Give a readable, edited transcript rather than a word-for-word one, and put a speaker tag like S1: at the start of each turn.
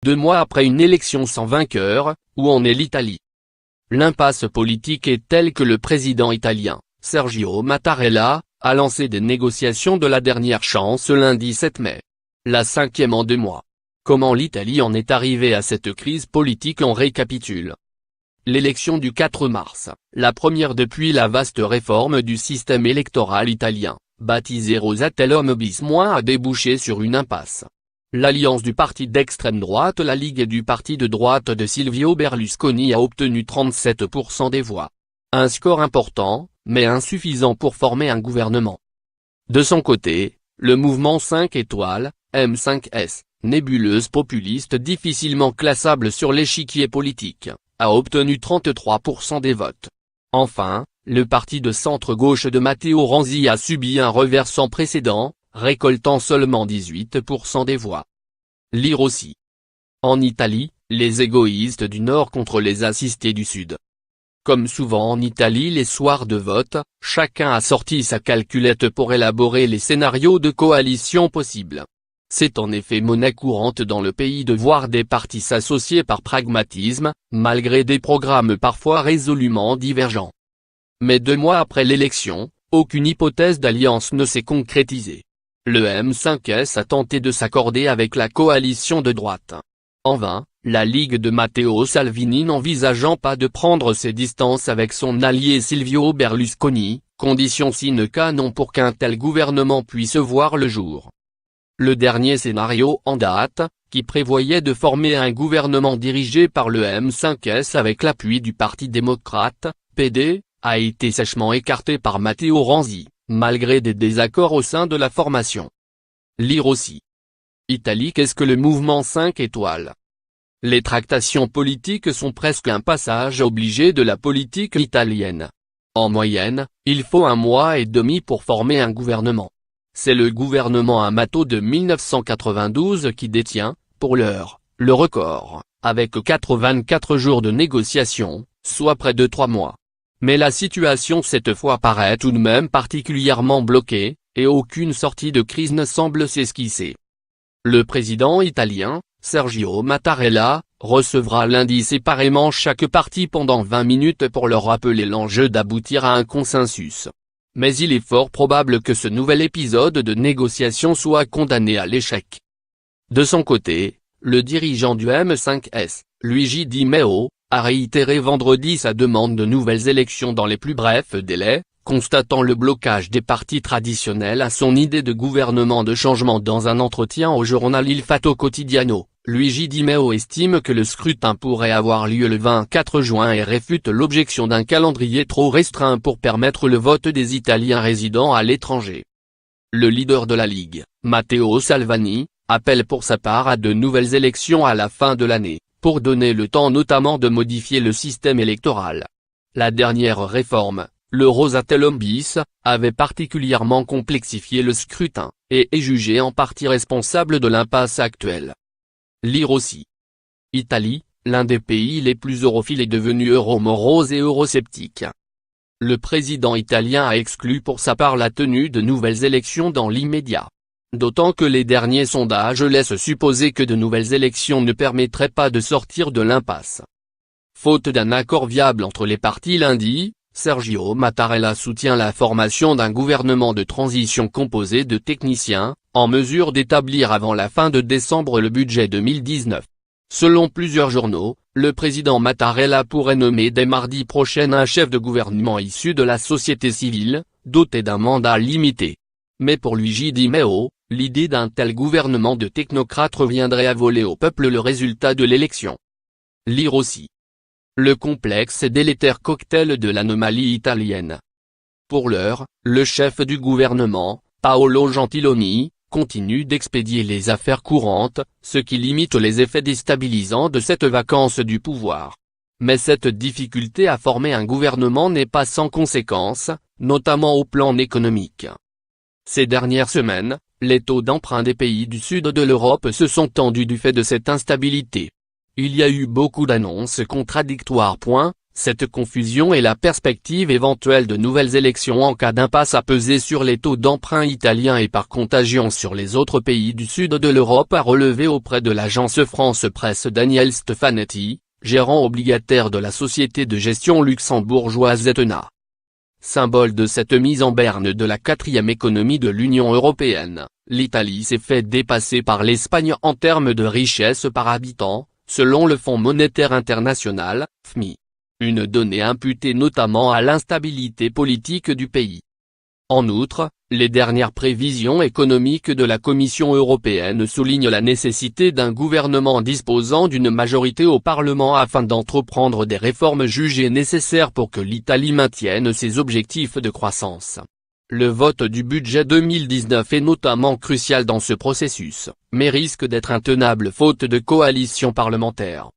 S1: 2 mois après une élection sans vainqueur, où en est l'Italie? L'impasse politique est telle que le président italien, Sergio Mattarella, a lancé des négociations de la dernière chance lundi 7 mai. La 5e en 2 mois. Comment l'Italie en est arrivée à cette crise politique? On récapitule. L'élection du 4 mars, la première depuis la vaste réforme du système électoral italien, baptisée Rosatellum bis, a débouché sur une impasse. L'alliance du parti d'extrême droite La Ligue et du parti de droite de Silvio Berlusconi a obtenu 37% des voix. Un score important, mais insuffisant pour former un gouvernement. De son côté, le mouvement 5 étoiles, M5S, nébuleuse populiste difficilement classable sur l'échiquier politique, a obtenu 33% des votes. Enfin, le parti de centre-gauche de Matteo Renzi a subi un revers sans précédent, récoltant seulement 18% des voix. Lire aussi. En Italie, les égoïstes du Nord contre les assistés du Sud. Comme souvent en Italie les soirs de vote, chacun a sorti sa calculette pour élaborer les scénarios de coalition possibles. C'est en effet monnaie courante dans le pays de voir des partis s'associer par pragmatisme, malgré des programmes parfois résolument divergents. Mais 2 mois après l'élection, aucune hypothèse d'alliance ne s'est concrétisée. Le M5S a tenté de s'accorder avec la coalition de droite. En vain, la Ligue de Matteo Salvini n'envisageant pas de prendre ses distances avec son allié Silvio Berlusconi, condition sine qua non pour qu'un tel gouvernement puisse voir le jour. Le dernier scénario en date, qui prévoyait de former un gouvernement dirigé par le M5S avec l'appui du Parti démocrate, PD, a été sèchement écarté par Matteo Renzi, malgré des désaccords au sein de la formation. Lire aussi. Italie. Qu'est-ce que le mouvement 5 étoiles? Les tractations politiques sont presque un passage obligé de la politique italienne. En moyenne, il faut 1 mois et demi pour former un gouvernement. C'est le gouvernement Amato de 1992 qui détient, pour l'heure, le record, avec 84 jours de négociation, soit près de 3 mois. Mais la situation cette fois paraît tout de même particulièrement bloquée, et aucune sortie de crise ne semble s'esquisser. Le président italien, Sergio Mattarella, recevra lundi séparément chaque parti pendant 20 minutes pour leur rappeler l'enjeu d'aboutir à un consensus. Mais il est fort probable que ce nouvel épisode de négociation soit condamné à l'échec. De son côté, le dirigeant du M5S, Luigi Di Maio, a réitéré vendredi sa demande de nouvelles élections dans les plus brefs délais, constatant le blocage des partis traditionnels à son idée de gouvernement de changement. Dans un entretien au journal Il Fatto Quotidiano, Luigi Di Maio estime que le scrutin pourrait avoir lieu le 24 juin et réfute l'objection d'un calendrier trop restreint pour permettre le vote des Italiens résidant à l'étranger. Le leader de la Ligue, Matteo Salvini, appelle pour sa part à de nouvelles élections à la fin de l'année, pour donner le temps notamment de modifier le système électoral. La dernière réforme, le Rosatellum bis, avait particulièrement complexifié le scrutin, et est jugé en partie responsable de l'impasse actuelle. Lire aussi. Italie, l'un des pays les plus europhiles est devenu euro-morose et eurosceptique. Le président italien a exclu pour sa part la tenue de nouvelles élections dans l'immédiat. D'autant que les derniers sondages laissent supposer que de nouvelles élections ne permettraient pas de sortir de l'impasse. Faute d'un accord viable entre les partis lundi, Sergio Mattarella soutient la formation d'un gouvernement de transition composé de techniciens, en mesure d'établir avant la fin de décembre le budget 2019. Selon plusieurs journaux, le président Mattarella pourrait nommer dès mardi prochain un chef de gouvernement issu de la société civile, doté d'un mandat limité. Mais pour Luigi Di Maio, l'idée d'un tel gouvernement de technocrates reviendrait à voler au peuple le résultat de l'élection. Lire aussi. Le complexe et délétère cocktail de l'anomalie italienne. Pour l'heure, le chef du gouvernement, Paolo Gentiloni, continue d'expédier les affaires courantes, ce qui limite les effets déstabilisants de cette vacance du pouvoir. Mais cette difficulté à former un gouvernement n'est pas sans conséquences, notamment au plan économique. Ces dernières semaines, les taux d'emprunt des pays du sud de l'Europe se sont tendus du fait de cette instabilité. Il y a eu beaucoup d'annonces contradictoires. Cette confusion et la perspective éventuelle de nouvelles élections en cas d'impasse a pesé sur les taux d'emprunt italiens et par contagion sur les autres pays du sud de l'Europe, a relevé auprès de l'agence France Presse Daniel Stefanetti, gérant obligataire de la société de gestion luxembourgeoise Etna. Symbole de cette mise en berne de la quatrième économie de l'Union européenne, l'Italie s'est fait dépasser par l'Espagne en termes de richesse par habitant, selon le Fonds monétaire international, FMI. Une donnée imputée notamment à l'instabilité politique du pays. En outre, les dernières prévisions économiques de la Commission européenne soulignent la nécessité d'un gouvernement disposant d'une majorité au Parlement afin d'entreprendre des réformes jugées nécessaires pour que l'Italie maintienne ses objectifs de croissance. Le vote du budget 2019 est notamment crucial dans ce processus, mais risque d'être intenable faute de coalition parlementaire.